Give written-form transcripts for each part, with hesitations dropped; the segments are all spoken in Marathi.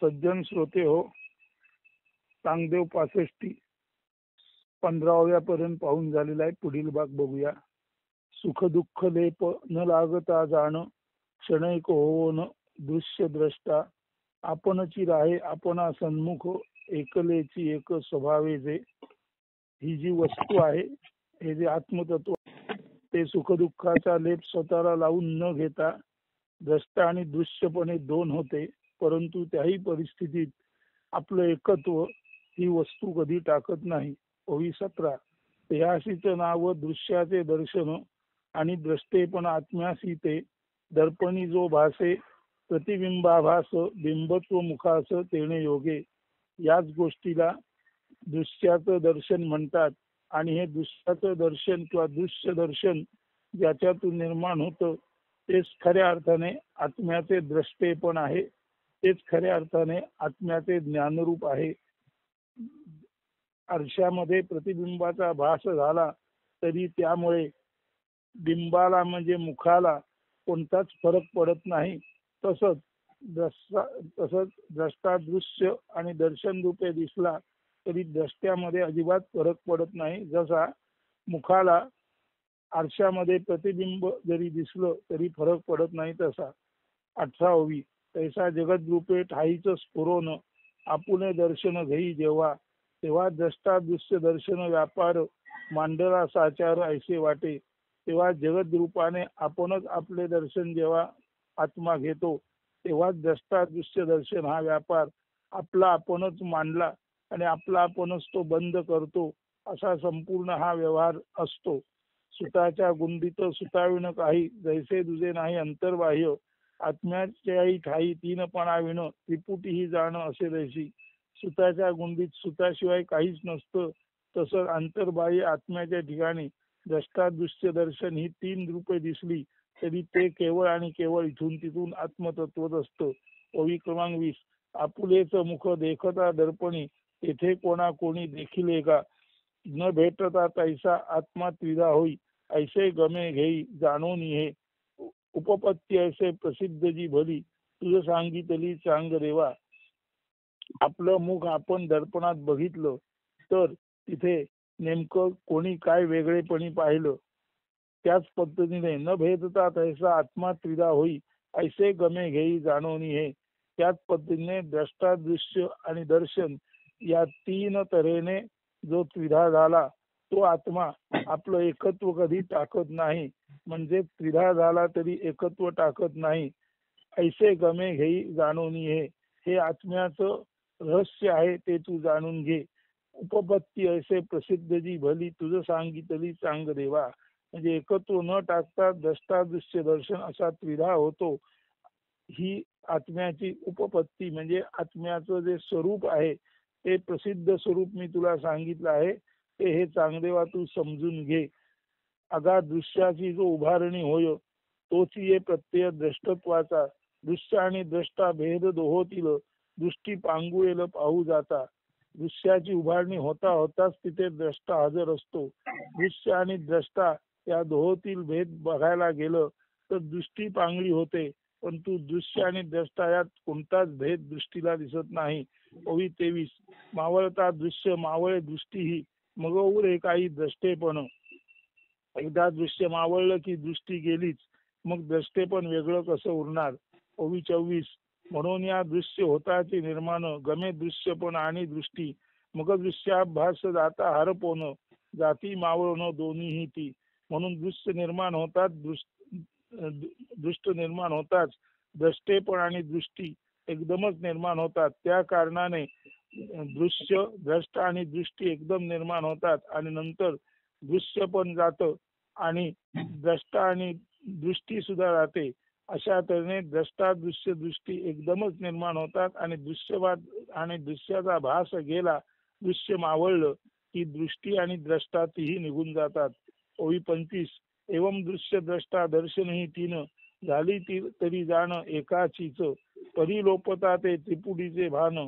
सज्जन श्रोते हो, चांगदेव 65 15व्यापर्यंत पाहून झालेला आहे. पुढील भाग बघूया. सुख दुःख लेप न लागता जाण, क्षणैक होऊन दृश्य द्रष्टा. आपणची राहे आपणा सन्मुख, एकलेची एक स्वभावे जे. ही जी वस्तू आहे, हे जे आत्मतत्व, ते सुख दुःखाचा लेप स्वतःला लावून न घेता द्रष्टा आणि दृश्यपणे दोन होते. परंतु त्याही परिस्थितीत आपलं एकत्व ही वस्तू कधी टाकत नाही. ओवी 17. देहाशीच नाव दृश्याचे दर्शन, आणि द्रष्टे पण आत्म्यासी ते. दर्पणी जो भासे प्रतिबिंबाभास, बिंबत्व मुखास तेणे योगे. याच गोष्टीला दृश्याचं दर्शन म्हणतात. आणि हे दृश्याचं दर्शन किंवा दृश्य दर्शन ज्याच्यातून निर्माण होतं तेच खऱ्या अर्थाने आत्म्याचे द्रष्टे पण आहे. तेच खऱ्या अर्थाने आत्म्याचे ज्ञानरूप आहे. आरशामध्ये प्रतिबिंबाचा भास झाला तरी त्यामुळे बिंबाला म्हणजे मुखाला कोणताच फरक पडत नाही. तसंच द्रष्टा दृश्य आणि दर्शन रूपे दिसला तरी द्रष्ट्यामध्ये अजिबात फरक पडत नाही. जसा मुखाला आरशामध्ये प्रतिबिंब जरी दिसलं तरी फरक पडत नाही तसा. 18वी. तैसा जगत रूपे ठाईच स्फुरोन, आपुले दर्शन घेई जेव्हा. तेव्हा द्रष्टा दृश्य दर्शन व्यापार, मांडला साचार ऐसे वाटे. तेव्हा जगत रूपाने आपणच आपले दर्शन जेव्हा आत्मा घेतो तेव्हा द्रष्टा दृश्य दर्शन हा व्यापार आपला आपणच मांडला आणि आपला आपणच तो बंद करतो, असा संपूर्ण हा व्यवहार असतो. सुताच्या गुंडीत सुताविण काही, जैसे दुजे नाही अंतर्बाह्य. आत्म्याच्याही ठाई तीनपणा विण, त्रिपुटी ही जाणं असे दैशी. सुताच्या गुंडीत सुताशिवाय काहीच नसतं, तसं अंतर्बाह्य आत्म्याच्या ठिकाणी द्रष्टादृश्य दर्शन ही तीन रूपे दिसली तरी ते केवळ आणि केवळ इथून तिथून आत्मतत्वच असतं. ओवी क्रमांक 20. आपुलेच मुख देखता दर्पणी, तेथे कोणा कोणी देखिले का. न भेटता तैसा आत्मा त्रिधा होई, ऐसे गमे घेई जाणून हे. उपपत्ती ऐसे प्रसिद्ध जी भली, तुझ सांगितली चांग देवा. आपलं मुख आपण दर्पणात बघितलं तर तिथे नेमकं कोणी काय वेगळेपणी पाहिलं. त्याच पद्धतीने न भेदता तैसा आत्मा त्रिधा होई, ऐसे गमे घेई जाणून हे. त्याच पद्धतीने द्रष्टा दृश्य आणि दर्शन या तीन तऱ्हेने जो त्रिधा झाला तो आत्मा आपलं एकत्व कधी टाकत नाही. म्हणजे त्रिधा झाला तरी एकत्व टाकत नाही. ऐसे गमे घेई जाणून हे आत्म्याचं रहस्य आहे, ते तू जाणून घे. उपपत्ती ऐसे प्रसिद्ध जी भली, तुझं सांगितली चांग देवा. म्हणजे एकत्व न टाकता द्रष्टादृश्य दर्शन असा त्रिधा होतो. ही आत्म्याची उपपत्ती म्हणजे आत्म्याचं जे स्वरूप आहे ते प्रसिद्ध स्वरूप मी तुला सांगितलं आहे, ते हे चांगदेवा तू समजून घे. अगा दृश्याची जो उभारणी होय तोच ये प्रत्यय द्रष्टत्वाचा. दृश्य आणि द्रष्टा भेद दोहोतील, दृष्टी पांगुळेल पाहू जाता. दृश्याची उभारणी होता होताच तिथे द्रष्टा हजर असतो. दृश्य आणि द्रष्टा या दोहोतील भेद बघायला गेलं तर दृष्टी पांगळी होते, परंतु दृश्य आणि द्रष्टा यात कोणताच भेद दृष्टीला दिसत नाही. ओवी 23. मावळता दृश्य मावळे दृष्टी ही, मग उरे काही द्रष्टेपण. एकदा दृश्य मावळलं की दृष्टी गेलीच, मग द्रष्टे पण वेगळं कसं उरणार. ओवी 24. म्हणून या दृश्य होताचे निर्माण, गमे दृश्य पण आणि दृष्टी. मग दृश्याभास जाता हरपोन, जाती मावळण दोन्हीही ती. म्हणून दृश्य निर्माण होतात, दृष्ट निर्माण होताच द्रष्टे पण आणि दृष्टी एकदमच निर्माण होतात. त्या कारणाने दृश्य द्रष्ट आणि दृष्टी एकदम निर्माण होतात आणि नंतर दृश्य पण जातं आणि द्रष्टा आणि दृष्टी सुद्धा राहते. अशा तऱ्हेने द्रष्टा दृश्य दृष्टी एकदमच निर्माण होतात आणि दृश्यवाद आणि दृश्याचा भास गेला, दृश्य मावळलं की दृष्टी आणि द्रष्टा तीही निघून जातात. ओवी 25. एवं दृश्य द्रष्टा दर्शन ही तीन, झाली ती तरी जाण एकाचीच. परिलोपता ते त्रिपुटीचे भान,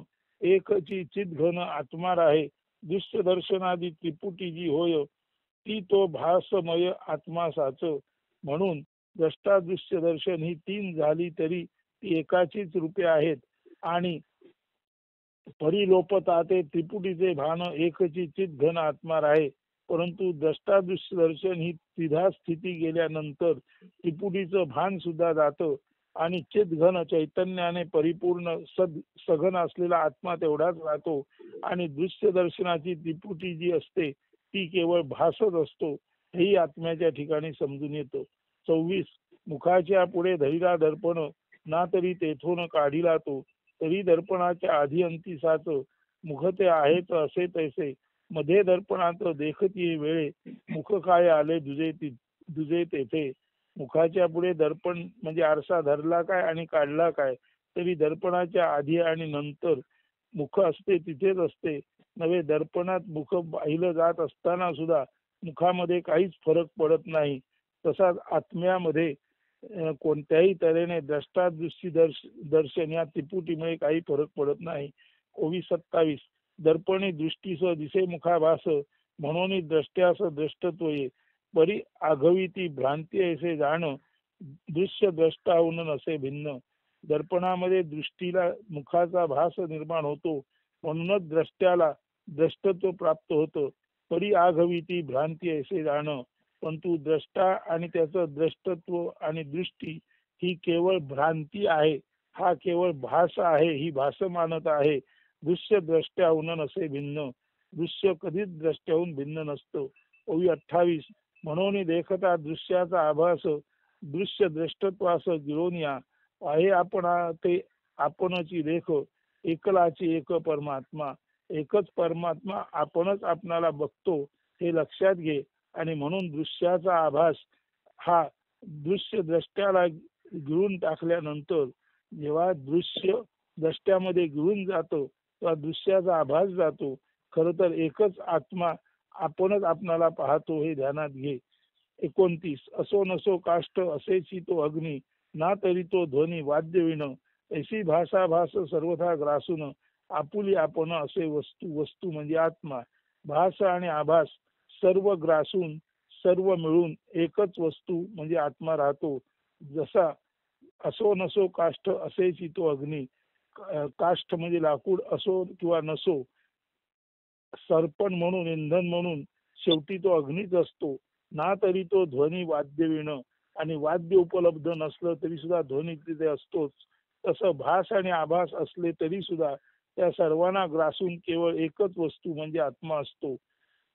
एकची चित घन आत्मा राहे. दृश्य दर्शनादी त्रिपुटी जी होय, ती तो भासमय आत्मा साच. म्हणून द्रष्टा दृश्य दर्शन ही तीन झाली तरी ती एकाचीच रूपे आहेत आणि परिलोपता ते त्रिपुटीचे भान एकची चित घन आत्मा राहे. परंतु द्रष्टादृश्य दर्शन ही त्रिधा स्थिती गेल्यानंतर त्रिपुटीचं भान सुद्धा जातं आणि चित घन चैतन्याने परिपूर्ण सघन असलेला आत्मा तेवढाच राहतो आणि दृश्य दर्शनाची त्रिपुटी जी असते ती केवळ भासच असतो, हेही आत्म्याच्या ठिकाणी समजून येतं. 24 मुखाच्या पुढे धरिला दर्पण ना तरी तेथून काढिला तो, तरी दर्पणाच्या आधी अंतिसाच मुख ते आहेच असे तैसे, मध्ये दर्पणात देखती वेळे मुख काय आले दुजे तेथे. मुखाच्या पुढे दर्पण म्हणजे आरसा धरला काय आणि काढला काय, तरी दर्पणाच्या आधी आणि नंतर मुख असते तिथेच असते नव्हे. दर्पणात मुख पाहिलं जात असताना सुद्धा मुखामध्ये काहीच फरक पडत नाही. तसाच आत्म्यामध्ये कोणत्याही तऱ्हेने द्रष्टादृष्टी दर्शन या त्रिपुटीमुळे काही फरक पडत नाही. 27 दर्पणे दृष्टीस दिसे मुखाभास म्हणून द्रष्ट्यास द्रष्टत्व ये, परी आघवी ती भ्रांती ऐसे जाण दृश्य द्रष्टाहून नसे भिन्न. दर्पणामध्ये दृष्टीला मुखाचा भास निर्माण होतो म्हणूनच द्रष्ट्याला द्रष्टत्व प्राप्त होतं. परी आघवी ती भ्रांती ऐसे जाण, परंतु द्रष्टा आणि त्याचं द्रष्टत्व आणि दृष्टी ही केवळ भ्रांती आहे, हा केवळ भास आहे, ही भासमानता आहे. दृश्य द्रष्ट्याहून नसे भिन्न, दृश्य कधीच द्रष्ट्याहून भिन्न नसतं. 28 म्हणून देखता दृश्याचा आभास दृश्य द्रष्टत्वास गिळून या, आहे आपण ते आपणची देख एकलाची एक परमात्मा. एकच परमात्मा आपणच आपणाला बघतो हे लक्षात घे. आणि म्हणून दृश्याचा आभास हा दृश्य द्रष्ट्याला गिळून टाकल्यानंतर जेव्हा दृश्य द्रष्ट्यामध्ये गिळून जातो तेव्हा दृश्याचा आभास जातो. खर तर एकच आत्मा आपणच आपणाला पाहतो हे ध्यानात घे. 29 असो नसो काष्ट असेची तो अग्नी ना तरी तो ध्वनी वाद्य विण, ऐसी भाषा भास सर्वथा ग्रासून आपुली आपण असे वस्तू म्हणजे आत्मा. भास आणि आभास सर्व ग्रासून सर्व मिळून एकच वस्तू म्हणजे आत्मा राहतो. जसा असो नसो काष्ट असेची तो अग्नी, काष्ट म्हणजे लाकूड असो किंवा नसो, सरपण म्हणून इंधन म्हणून शेवटी तो अग्नीच असतो. ना तरी तो ध्वनी वाद्य विण, आणि वाद्य उपलब्ध नसलं तरी सुद्धा ध्वनी तिथे असतोच. तसं भास आणि आभास असले तरी सुद्धा त्या सर्वांना ग्रासून केवळ एकच वस्तू म्हणजे आत्मा असतो.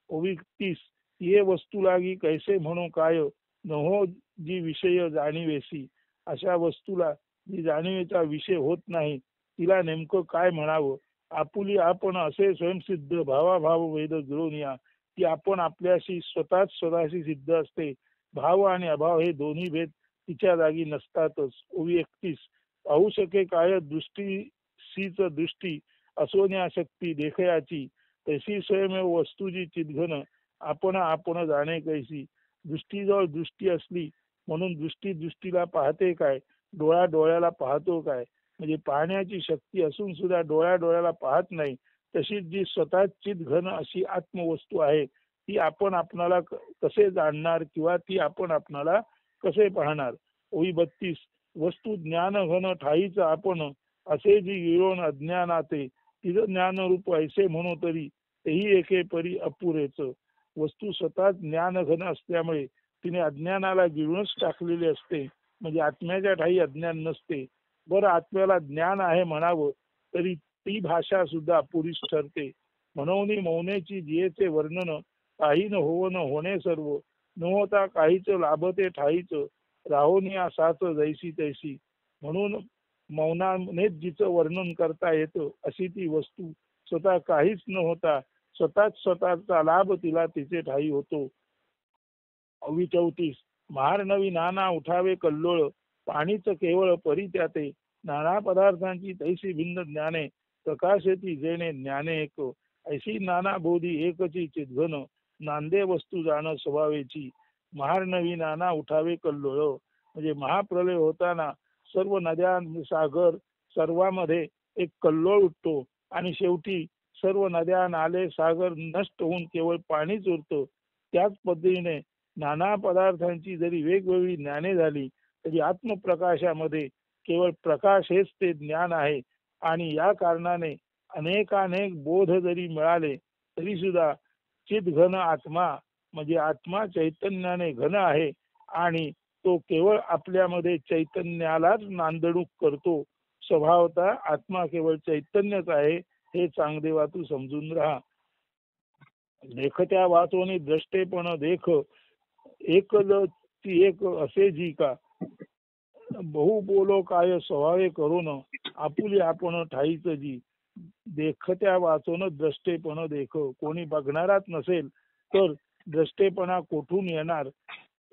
29 ये वस्तू लागी कैसे म्हणू काय, नहो जी विषय जाणीवेसी. अशा वस्तूला जी जाणीवेचा विषय होत नाही तिला नेमकं काय म्हणावं. आपुली आपण असे स्वयंसिद्ध भावाभाव वेद गिळून या, ती आपण आपल्याशी स्वतःशी सिद्ध असते. भाव आणि अभाव हे दोन्ही भेद तिच्या जागी नसतातच. 31 पाहू शके काय दृष्टीसीच दृष्टी असोन्या शक्ती देखयाची, तशी स्वयमेव वस्तूची चितघन आपण जाणे कैसी. दृष्टीजवळ दृष्टी असली म्हणून दृष्टी दृष्टीला पाहते काय, डोळा डोळ्याला पाहतो काय. म्हणजे पाहण्याची शक्ती असून सुद्धा डोळ्याला पाहत नाही. तशीच जी स्वतः चितघन अशी आत्मवस्तू आहे ती आपण आपणाला कसे जाणणार किंवा ती आपण आपणाला कसे पाहणार. 32 वस्तू ज्ञान घन ठाईच आपण असे जी गिळून अज्ञानाते, तिचं ज्ञानरूप ऐसे म्हणू तरी तेही एके परी अपुरेच. वस्तू स्वतः ज्ञान घन असल्यामुळे तिने अज्ञानाला गिळूनच टाकलेले असते, म्हणजे आत्म्याच्या ठाई अज्ञान नसते. बरं आत्म्याला ज्ञान आहे म्हणावं तरी ती भाषा सुद्धा अपुरीच ठरते. म्हणून मौनेची जियेचे वर्णन काही न होव न होणे सर्व, न होता काहीच लाभते ठाईच, राहोनी साच जैसी तैसी. म्हणून मौनानेच जिचं वर्णन करता येतं अशी ती वस्तू स्वतः काहीच न होता स्वतःचा लाभ तिला तिचे ठाई होतो. 34 महार नवी नाना उठावे कल्लोळ, पाणीच केवळ परी त्याते, नाना पदार्थांची तैसी भिन्न ज्ञाने, प्रकाशेती जेणे ज्ञाने एक, ऐशी नाना बोधी एकची चिद्घन, नांदे वस्तू जाण स्वभावेची. महार नवी नाना उठावे कल्लोळ म्हणजे महाप्रलय होताना सर्व नद्या सागर सर्वांमध्ये एक कल्लोळ उठतो आणि शेवटी सर्व नद्या नाले सागर नष्ट होऊन केवळ पाणीच उरतं. त्याच पद्धतीने नाना पदार्थांची जरी वेगवेगळी ज्ञाने झाली तरी आत्मप्रकाशामध्ये केवळ प्रकाश हेच ते ज्ञान आहे. आणि या कारणाने अनेकानेक बोध जरी मिळाले तरी सुद्धा चित घन आत्मा म्हणजे आत्मा चैतन्याने घन आहे आणि तो केवळ आपल्यामध्ये चैतन्यालाच नांदणूक करतो. स्वभावतः आत्मा केवळ चैतन्यच आहे हे चांगदेवा तू समजून राहा. देखत्या वाचोनी द्रष्टेपण देख एकल ती एक असे जी का बहु बोलो काय स्वभावे करून आपुली आपण ठाईच जी. देखत्या वाचून द्रष्टेपण देख. कोणी बघणाराच नसेल तर द्रष्टेपणा कोठून येणार.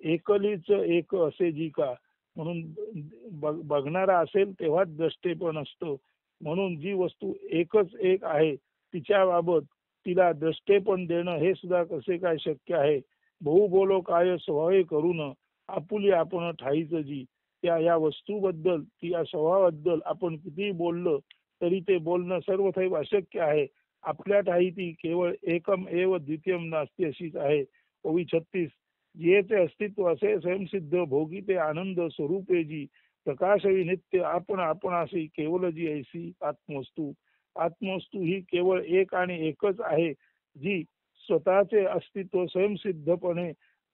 एकलीच एक असे जी का म्हणून बघणारा असेल तेव्हाच द्रष्टेपण असतं. म्हणून जी वस्तू एकच एक आहे तिच्याबाबत तिला द्रष्टेपण देणं हे सुद्धा कसे काय शक्य आहे. बहु बोलो काय स्वभावे करून आपुली आपण ठाईच जी. त्या या वस्तूबद्दल ती या स्वभावाबद्दल आपण किती बोललं तरी ते बोलणं सर्वथैव अशक्य आहे. आपल्या ठाई ती केवळ एकम एव द्वितीयम नास्ती अशीच आहे. ओवी 36. जेचे अस्तित्व असे स्वयंसिद्ध भोगी ते आनंद स्वरूपे जी. प्रकाशवी नित्य आपण आपणाशी केवळ जी ऐसी आत्मवस्तू. आत्मवस्तू ही केवळ एक आणि एकच आहे जी स्वतःचे अस्तित्व स्वयंसिद्धपणे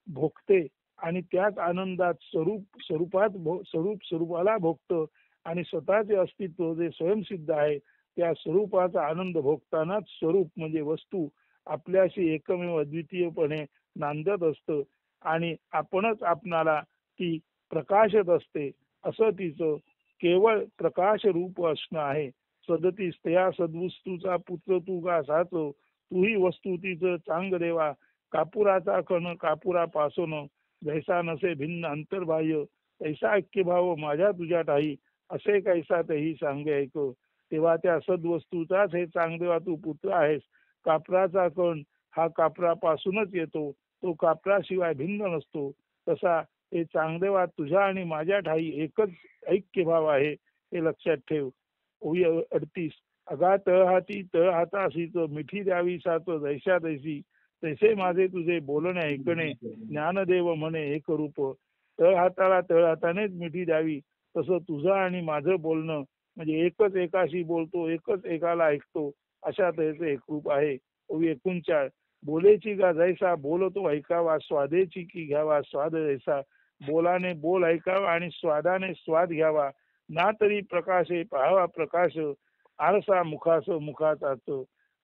भोगते आणि त्याच आनंदात स्वरूपाला भोगतं आणि स्वतःचे अस्तित्व जे स्वयंसिद्ध आहे त्या स्वरूपाचा आनंद भोगतानाच स्वरूप म्हणजे वस्तू आपल्याशी एकमेव अद्वितीयपणे नांदत असतं आणि आपणच आपणाला ती प्रकाशत असते. असं तिचं केवळ प्रकाश रूप असणं आहे. सदतीस त्या सद्वस्तूचा पुत्र तू का साचो. तूही वस्तू तिचं चांग देवा. कापुराचा कण कापुरापासून जैसा नसे भिन्न अंतर्बाह्य तैसा ऐक्यभाव माझ्या तुझ्या ठाई असे कैसा तेही सांगे ऐक. तेव्हा त्या सद्वस्तूचाच हे चांगदेवा तू पुत्र आहेस. कापराचा कण हा कापरापासूनच येतो. तो कापराशिवाय भिन्न नसतो. तसा हे चांगदेवा तुझ्या आणि माझ्या ठाई एकच ऐक्यभाव आहे हे लक्षात ठेव. ओवी 38. अगा तळहाती तळहाताशीच मिठी द्यावी साच जैशा तैसी. तैसे माझे तुझे बोलणे ऐकणे ज्ञानदेव म्हणे एक रूप. तळहाताला तळहातानेच मिठी द्यावी तसं तुझं आणि माझं बोलणं म्हणजे एकच एकाशी बोलतो एकच एकाला ऐकतो अशा तऱ्हेचे एकरूप आहे. ओवी 39. बोलेची का जैसा बोलतो ऐकावा स्वादेची की घ्यावा स्वाद जैसा. बोलाने बोल ऐकावा आणि स्वादाने स्वाद घ्यावा. ना तरी प्रकाशे पाहावा प्रकाश आरसा मुखास मुखाचाच.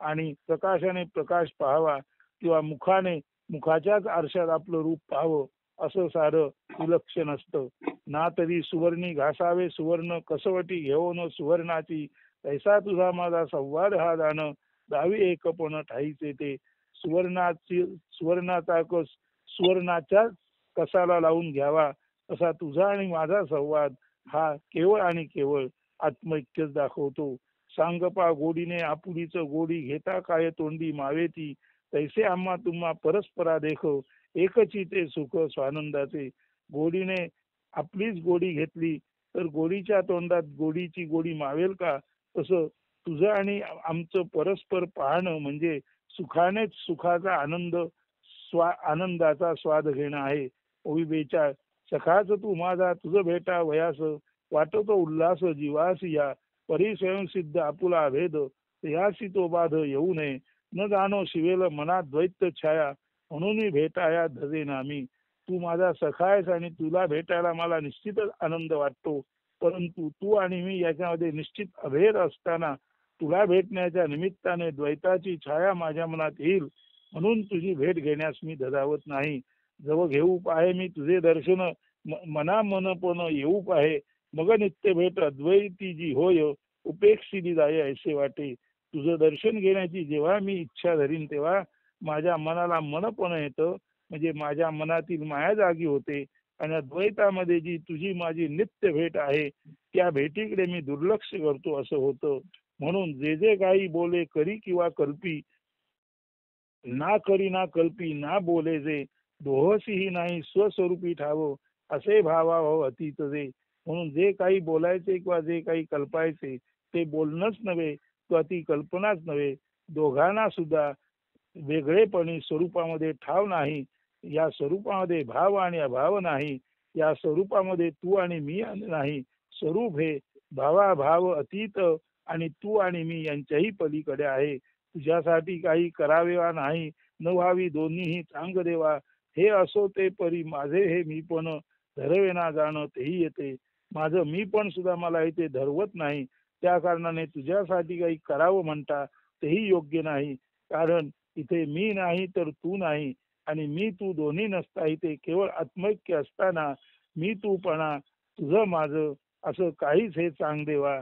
आणि प्रकाशाने प्रकाश पाहावा किंवा मुखाने मुखाच्याच आरशात आपलं रूप पाहावं असं सारं विलक्षण असतं. ना तरी सुवर्णी घासावे सुवर्ण कसवटी घेऊन सुवर्णाची. तैसा तुझा माझा संवाद हा दान दावी एकपण ठाईचे ते. सुवर्णाचा कस सुवर्णाच्याच कसाला लावून घ्यावा असा तुझा आणि माझा संवाद हा केवळ आणि केवळ आत्मैक्यच दाखवतो. सांगपा गोडीने आपुलीच गोडी घेता काय तोंडी मावेती. तैसे आम्हा तुम्हा परस्परा देखो एकची ते सुख स्वानंदाचे. गोडीने आपलीच गोडी घेतली तर गोडीच्या तोंडात गोडीची गोडी मावेल का. तसं तुझं आणि आमचं परस्पर पाहणं म्हणजे सुखानेच सुखाचा आनंदाचा स्वाद घेणं आहे. ओवी 42. सखाच तू माझा तुझं भेटा वयास वाटतो उल्हास जीवास या. परी स्वयंसिद्ध आपुला भेद यासी तो बाध येऊ नये. न जाणो शिवेल मनात द्वैत छाया म्हणून भेटाया धजे नामी. तू माझा सखा आहेस आणि तुला भेटायला मला निश्चितच आनंद वाटतो. परंतु तू आणि मी याच्यामध्ये निश्चित अभेद असताना तुला भेटण्याच्या निमित्ताने द्वैताची छाया माझ्या मनात येईल म्हणून तुझी भेट घेण्यास मी धजावत नाही. जवळ घेऊ पाहे मी तुझे दर्शन मना मनपण येऊ पाहे. मग नित्य भेट अद्वैती जी होय उपेक्षिली जाय ऐसे वाटे. तुझं दर्शन घेण्याची जेव्हा मी इच्छा धरीन तेव्हा माझ्या मनाला मनपण येतं म्हणजे माझ्या मनातील माया जागी होते आणि अद्वैतामध्ये जी तुझी माझी नित्य भेट आहे त्या भेटीकडे मी दुर्लक्ष करतो असं होतं. म्हणून जे जे काही बोले करी किंवा कल्पी ना करी ना कल्पी ना बोले जे दोहसीही नाही स्वस्वरूपी ठावं असे भावाभाव अतीत जे. म्हणून जे काही बोलायचे किंवा जे काही कल्पायचे ते बोलणंच नव्हे किंवा ती कल्पनाच नव्हे. दोघांना सुद्धा वेगळेपणी स्वरूपामध्ये ठाव नाही. या स्वरूपामध्ये भाव आणि अभाव नाही. या स्वरूपामध्ये तू आणि मी नाही. स्वरूप हे भावाभाव अतीत आणि तू आणि मी यांच्याही पलीकडे आहे. तुझ्यासाठी काही करावे वा नाही, न व्हावी दोन्हीही चांग देवा. हे असो ते परी माझे हे मी पण धरवे ना जाणं तेही येते. माझं मी पण सुद्धा मला इथे धरवत नाही. त्या कारणाने तुझ्यासाठी काही करावं म्हणता तेही योग्य नाही. कारण इथे मी नाही तर तू नाही, आणि मी तू दोन्ही नसता इथे केवळ आत्मैक्य असताना मी तूपणा तुझं माझं असं काहीच हे सांग देवा.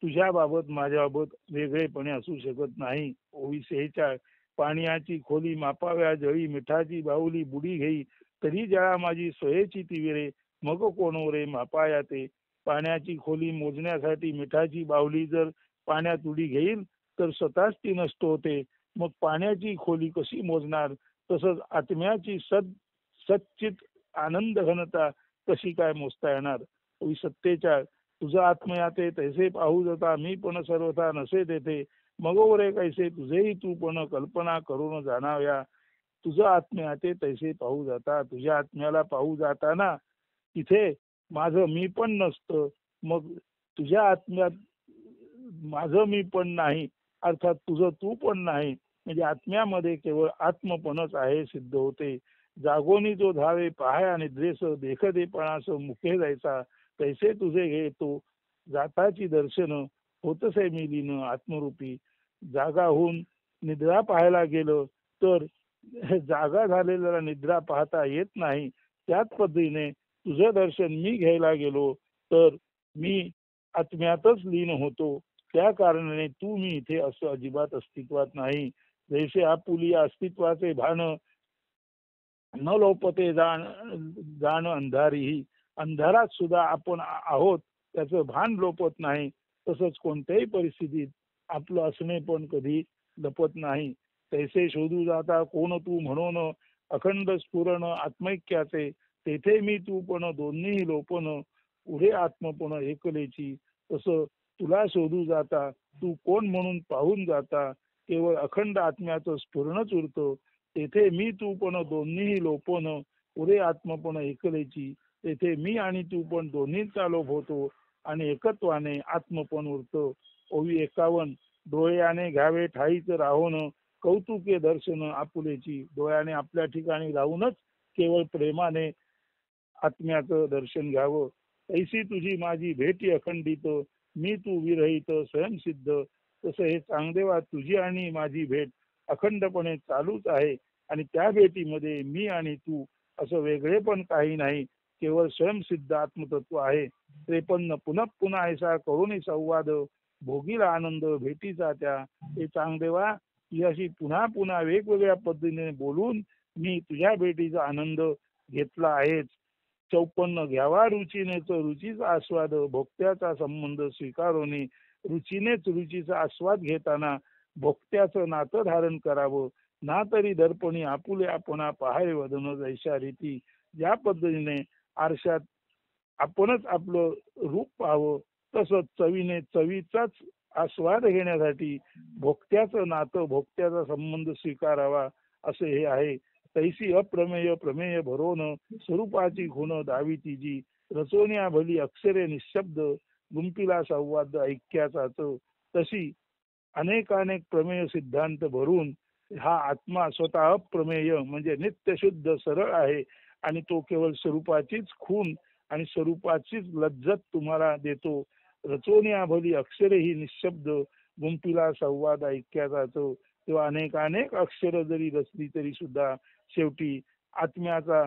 तुझ्याबाबत माझ्याबाबत वेगळेपणे असू शकत नाही. ओवी 46. पाण्याची खोली मापाव्या जळी मिठाची बाहुली बुडी घेई, तरी जळा माझी सोयेची ती विरे, मग कोण रे मापाया ते. पाण्याची खोली मोजण्यासाठी मिठाची बाहुली जर पाण्यात उडी घेईल तर स्वतःच ती नष्ट होते. मग पाण्याची खोली कशी मोजणार? तसंच आत्म्याची सच्चित आनंद घनता कशी काय मोजता येणार? 47. तुझं आत्मयाते तैसे पाहू जाता मी पण सर्वथा नसे तेथे, मग रे कैसे तुझेही तू पण कल्पना करून जाणाव्या. तुझं आत्म्याते तैसे पाहू जाता, तुझ्या आत्म्याला पाहू जाताना तिथे माझं मी पण नसतं. मग तुझ्या आत्म्यात माझं मी पण नाही, अर्थात तुझं तू पण नाही. म्हणजे आत्म्यामध्ये केवळ आत्मपणच आहे सिद्ध होते. जागोनी जो धावे पहाया निद्रेस, देखतेपणास मुखे जायचा, तैसे तुझे घेतो जाताची दर्शन, होतसे मी लीन आत्मरूपी. जागा होऊन निद्रा पाहायला गेलं तर जागा झालेल्याला निद्रा पाहता येत नाही. त्याच पद्धतीने तुझं दर्शन मी घ्यायला गेलो तर मी आत्म्यातच लीन होतो. त्या कारणाने तू मी इथे असं अजिबात अस्तित्वात नाही. जैसे आपुली अस्तित्वाचे भान न लोपते जाण अंधारीही. अंधारात सुद्धा आपण आहोत त्याचं भान लोपत नाही. तसंच कोणत्याही परिस्थितीत आपलं असणे पण कधी लपत नाही. तैसे शोधू जाता कोण तू म्हणून अखंड स्फुरण आत्मैक्याचे, तेथे मी तू पण दोन्ही लोपन पुढे आत्मपण एकलेची. तसं तुला शोधू जाता तू कोण म्हणून पाहून जाता केवळ अखंड आत्म्याचं स्फुरणच उरतं. तेथे मी तू पण दोन्ही लोपन पुढे आत्मपण एकलेची. तेथे मी आणि तू पण दोन्हीचा लोप होतो आणि एकत्वाने आत्मपण उरतं. ओवी 51. डोळ्याने घ्यावे ठाईच राहून कौतुके दर्शन आपुलेची. डोळ्याने आपल्या ठिकाणी राहूनच केवळ प्रेमाने आत्म्याचं दर्शन घ्यावं. ऐशी तुझी माझी भेटी अखंडित, मी तू विरहित स्वयंसिद्ध. तसं हे चांगदेवा तुझी आणि माझी भेट अखंडपणे चालूच आहे, आणि त्या भेटीमध्ये मी आणि तू असं वेगळे पण काही नाही, केवळ स्वयंसिद्ध आत्मतत्व आहे. 53. पुनः पुन्हा ऐसा करुणी संवाद, भोगीला आनंद भेटीचा त्या. हे चांगदेवा तुझ्याशी पुन्हा पुन्हा वेगवेगळ्या पद्धतीने बोलून मी तुझ्या भेटीचा आनंद घेतला आहेच. 54. घ्यावा रुचीनेच रुचीचा आस्वाद, भोक्त्याचा संबंध स्वीकारोनी. रुचीनेच रुचीचा आस्वाद घेताना भोक्त्याचं नातं धारण करावं. ना तरी दर्पणी आपुले आपणा पाहावे वदन जैशा रीती. ज्या पद्धतीने आरशात आपणच आपलं रूप पाहावं, तसंच चवीने चवीचाच आस्वाद घेण्यासाठी भोक्त्याचं नातं भोक्त्याचा संबंध स्वीकारावा असे हे आहे. तैसी अप्रमेय प्रमेय भरोन स्वरूपाची गुण दावी तिजी. रचोन्या भली अक्षरे निशब्द, गुंपीला संवाद ऐक्याचाच. तशी अनेकानेक प्रमेय सिद्धांत भरून हा आत्मा स्वतः अप्रमेय म्हणजे नित्य शुद्ध सरळ आहे, आणि तो केवळ स्वरूपाचीच खून आणि स्वरूपाचीच लज्जत तुम्हाला देतो. रचोन्या भली अक्षरे ही निशब्द, गुंपीला संवाद ऐक्याचाच. तेव्हा अनेक अक्षर जरी रचली तरी सुद्धा शेवटी आत्म्याचा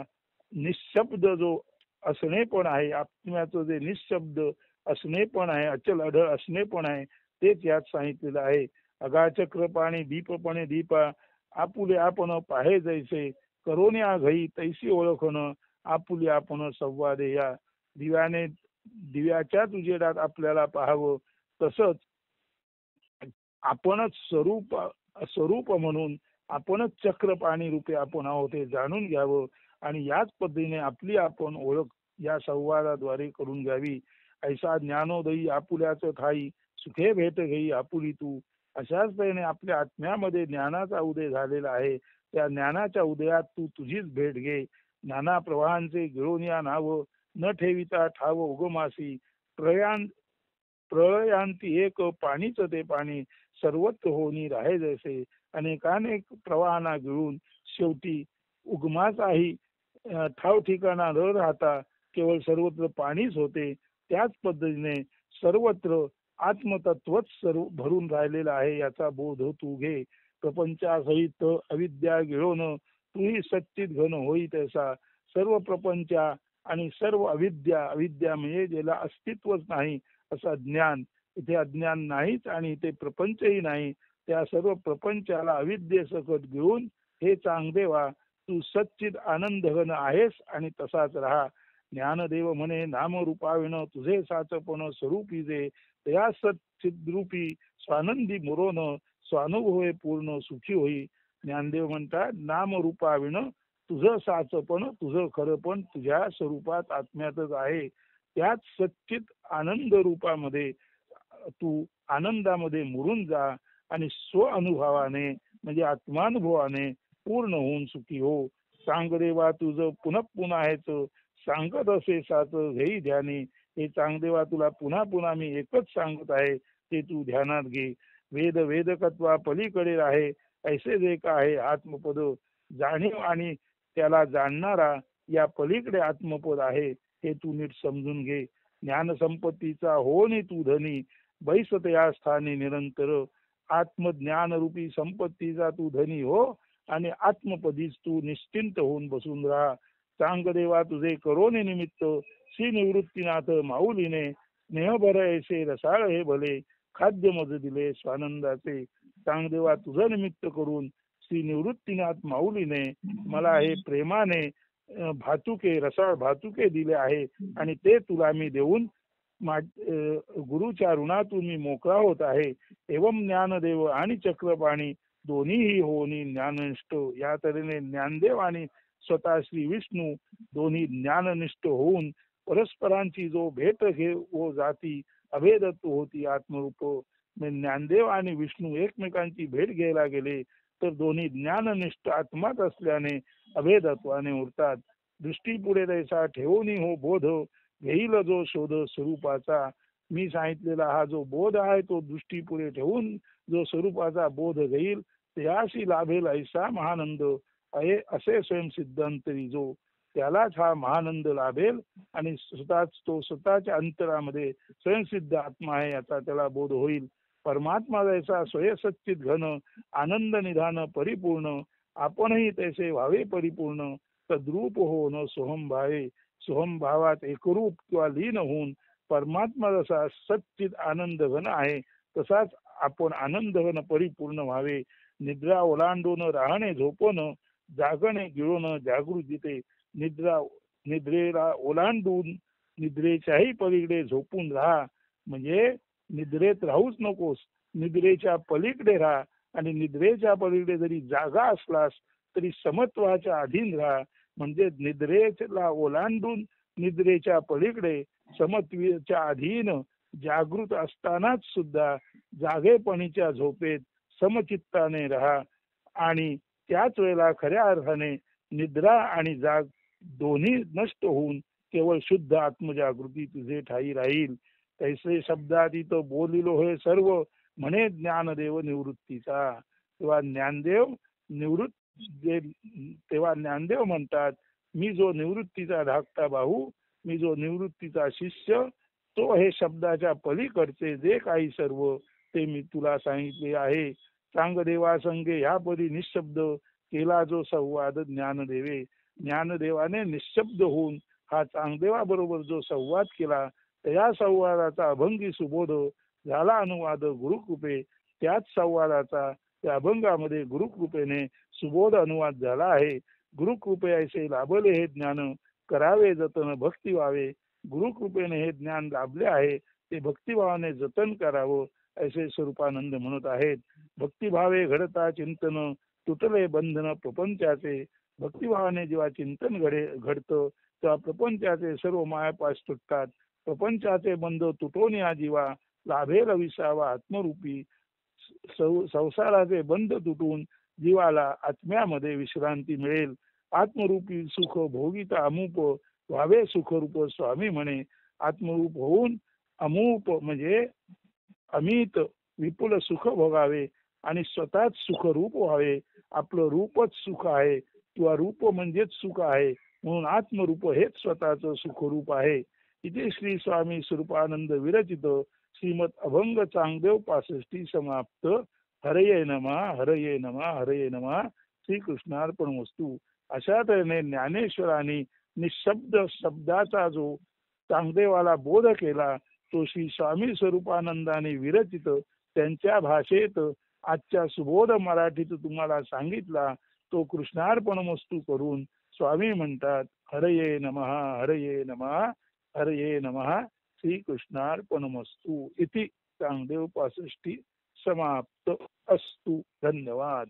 निशब्द जो असणे पण आहे, आत्म्याचं जे निशब्द असणे पण आहे, अचल अढळ असणे पण आहे, तेच यात सांगितलेलं आहे. अगाचक्र पाणी दीपपणे दीपा, आपुले आपण पाहे जैसे, करोन्या घई तैसी ओळखण, आपुले आपण संवादे या. दिव्याने दिव्याच्याच उजेडात आपल्याला पाहावं, तसंच आपणच स्वरूप म्हणून आपणच चक्र पाणी रूपे आपण आहोत हे जाणून घ्यावं, आणि याच पद्धतीने आपली आपण ओळख या संवादाद्वारे करून घ्यावी. ऐसा ज्ञानोदयी आपुल्याचं ठाई, सुखे भेट घेई आपुली तू. अशाच तऱ्हेने आपल्या आत्म्यामध्ये ज्ञानाचा उदय झालेला आहे. त्या ज्ञानाच्या उदयात तू तुझीच भेट घे. नाना प्रवाहांचे गिळून या नाव, न ठेविता ठाव उगमासी. प्रळयांती एक पाणीच ते पाणी सर्वत्र होनी राहे जैसे. अनेकानेक प्रवाहांना गिळून शेवटी उगमाचाही ठाव ठिकाणा न राहता केवळ सर्वत्र पाणीच होते. त्याच पद्धतीने सर्वत्र आत्मतत्वच सर्व भरून राहिलेला आहे याचा बोध तू घे. प्रपंचासहित अविद्या गिळवणं तूही सच्चित घन होई तैसा. सर्व प्रपंचा आणि सर्व अविद्या, अविद्या म्हणजे ज्याला अस्तित्वच नाही असा ज्ञान, इथे अज्ञान नाहीच आणि इथे प्रपंचही नाही. त्या सर्व प्रपंचाला अविद्येसकट घेऊन हे चांगदेवा तू सच्चित आनंद घन आहेस आणि तसाच राहा. ज्ञानदेव म्हणे नामरूपाविण तुझे साचपण स्वरूपी जे त्या सच्चिद्रूपी स्वानंदी मुरोन स्वानुभवे पूर्ण सुखी होई. ज्ञानदेव म्हणतात नामरूपाविण तुझं साचपण, तुझं खरंपण तुझ्या स्वरूपात आत्म्यातच आहे. त्याच सच्चित आनंद रूपामध्ये तू आनंदामध्ये मुरून जा आणि स्व अनुभवाने म्हणजे आत्मानुभवाने पूर्ण होऊन सुखी हो. चांगदेवा तुझं पुनः पुन्हा आहेच सांगत असे साच घेई ध्यानी. हे चांगदेवा तुला पुन्हा पुन्हा मी एकच सांगत आहे ते तू ध्यानात घे. वेद वेदकत्वा पलीकडे आहे ऐसे जे का आहे आत्मपद जाणीव आणि त्याला जाणणारा या पलीकडे आत्मपद आहे हे तू नीट समजून घे. ज्ञान संपत्तीचा हो नि तू धनी बैसत या स्थानी निरंतर. आत्मज्ञान रूपी संपत्तीचा तू धनी हो आणि आत्मपदीच तू निश्चिंत होऊन बसून राहा. चांगदेवा तुझे करोने निमित्त श्री निवृत्तीनाथ माऊलीने स्नेहभर ऐसे रसाळ हे भले खाद्य मज दिले स्वानंदाचे. चांगदेवा तुझं निमित्त करून श्री निवृत्तीनाथ माऊलीने मला हे प्रेमाने भातुके रसाळ भातुके दिले आहे आणि ते तुला मी देऊन गुरुच्या ऋणातून मी मोकळा होत आहे. एवं ज्ञानदेव आणि चक्रपाणी दोन्हीही होनी ज्ञाननिष्ठ. या तऱ्हेने ज्ञानदेव आणि स्वतः श्री विष्णू दोन्ही ज्ञाननिष्ठ होऊन परस्परांची जो भेट घे व जाती अभेदत्व होती आत्मरूप. ज्ञानदेव आणि विष्णू एकमेकांची भेट घ्यायला गेले तर दोन्ही ज्ञाननिष्ठ आत्माच असल्याने अभेदत्वाने उरतात. दृष्टी पुढे तैसा ठेवून हो बोध घेईल जो शोध स्वरूपाचा. मी सांगितलेला हा जो बोध आहे तो दृष्टी पुढे ठेवून जो स्वरूपाचा बोध घेईल त्याशी लाभेल ऐसा महानंद आहे असे स्वयंसिद्धांतरी जो. त्यालाच हा महानंद लाभेल आणि स्वतःच्या अंतरामध्ये स्वयंसिद्ध आत्मा आहे याचा त्याला बोध होईल. परमात्मा जैसा स्वयंसच्चित घन आनंद निधान परिपूर्ण आपणही तैसे व्हावे परिपूर्ण. तद्रूप होऊन सोहम भावे सोहम भावात एकरूप किंवा लीन होऊन परमात्मा जसा सच्चित आनंद घन आहे तसाच आपण आनंद घन परिपूर्ण व्हावे. निद्रा ओलांडून राहणे झोपण जागणे गिळून जागृतीते. निद्रेला ओलांडून निद्रेच्याही पलीकडे झोपून राहा म्हणजे निद्रेत राहूच नकोस, निद्रेच्या पलीकडे राहा आणि निद्रेच्या पलीकडे जरी जागा असलास तरी समत्वाच्या अधीन राहा. म्हणजे निद्रेला ओलांडून निद्रेच्या पलीकडे समत्वाच्या अधीन जागृत असतानाच सुद्धा जागेपणीच्या झोपेत समचित्ताने राहा आणि त्याच वेळेला खऱ्या अर्थाने निद्रा आणि जाग दोन्ही नष्ट होऊन केवळ शुद्ध आत्मजागृती तुझे ठाई राहील. तैसे शब्दातीत बोलिलो हे सर्व म्हणे ज्ञानदेव निवृत्तीचा. तेव्हा ज्ञानदेव तेव्हा ज्ञानदेव म्हणतात मी जो निवृत्तीचा धाकटा भाऊ, मी जो निवृत्तीचा शिष्य, तो हे शब्दाच्या पलीकडचे जे काही सर्व ते मी तुला सांगितले आहे. चांगदेवा संगे ह्या परी निशब्द केला जो संवाद ज्ञानदेवे. ज्ञानदेवाने निशब्द होऊन हा चांगदेवा बरोबर जो संवाद केला त्या संवादाचा अभंगी सुबोध झाला अनुवाद गुरुकृपे. त्याच संवादाचा त्या अभंगामध्ये गुरुकृपेने सुबोध अनुवाद झाला आहे. गुरुकृपे ऐसे लाभले हे ज्ञान करावे जतन भक्ती व्हावे. गुरुकृपेने हे ज्ञान लाभले आहे ते भक्तिभावाने जतन करावं ऐसे स्वरूपानंद म्हणत आहेत. भक्तिभावे घडता चिंतन तुटले बंधन प्रपंचाचे. भक्तिभावाने जेव्हा चिंतन घडतं तेव्हा प्रपंचाचे सर्व मायापास तुटतात. प्रपंचाचे बंध तुटवून या जीवा लाभेल विसावा आत्मरूपी. संसाराचे बंध तुटून जीवाला आत्म्यामध्ये विश्रांती मिळेल. आत्मरूपी सुख भोगिता अमूप व्हावे सुखरूप स्वामी म्हणे. आत्मरूप होऊन अमूप म्हणजे अमित विपुल सुख भोगावे आणि स्वतःच सुखरूप व्हावे. आपलं रूपच सुख आहे किंवा रूप म्हणजेच सुख आहे, म्हणून आत्मरूप हेच स्वतःच सुखरूप आहे. इथे श्री स्वामी स्वरूपानंद विरचित श्रीमद अभंग चांगदेव 65 समाप्त. हरये नमा हरये नमा हरये नमा. श्रीकृष्णार्पणमस्तु. अशा तऱ्हेने ज्ञानेश्वरांनी निशब्द शब्दाचा जो चांगदेवाला बोध केला तो श्री स्वामी स्वरूपानंदाने विरचित त्यांच्या भाषेत आजच्या सुबोध मराठीत तुम्हाला सांगितला तो कृष्णार्पणमस्तु करून स्वामी म्हणतात हरये नमः हरये नमः हरये नमः. श्रीकृष्णार्पणमस्तु. इति चांगदेव 65 समाप्त अस्तु. धन्यवाद.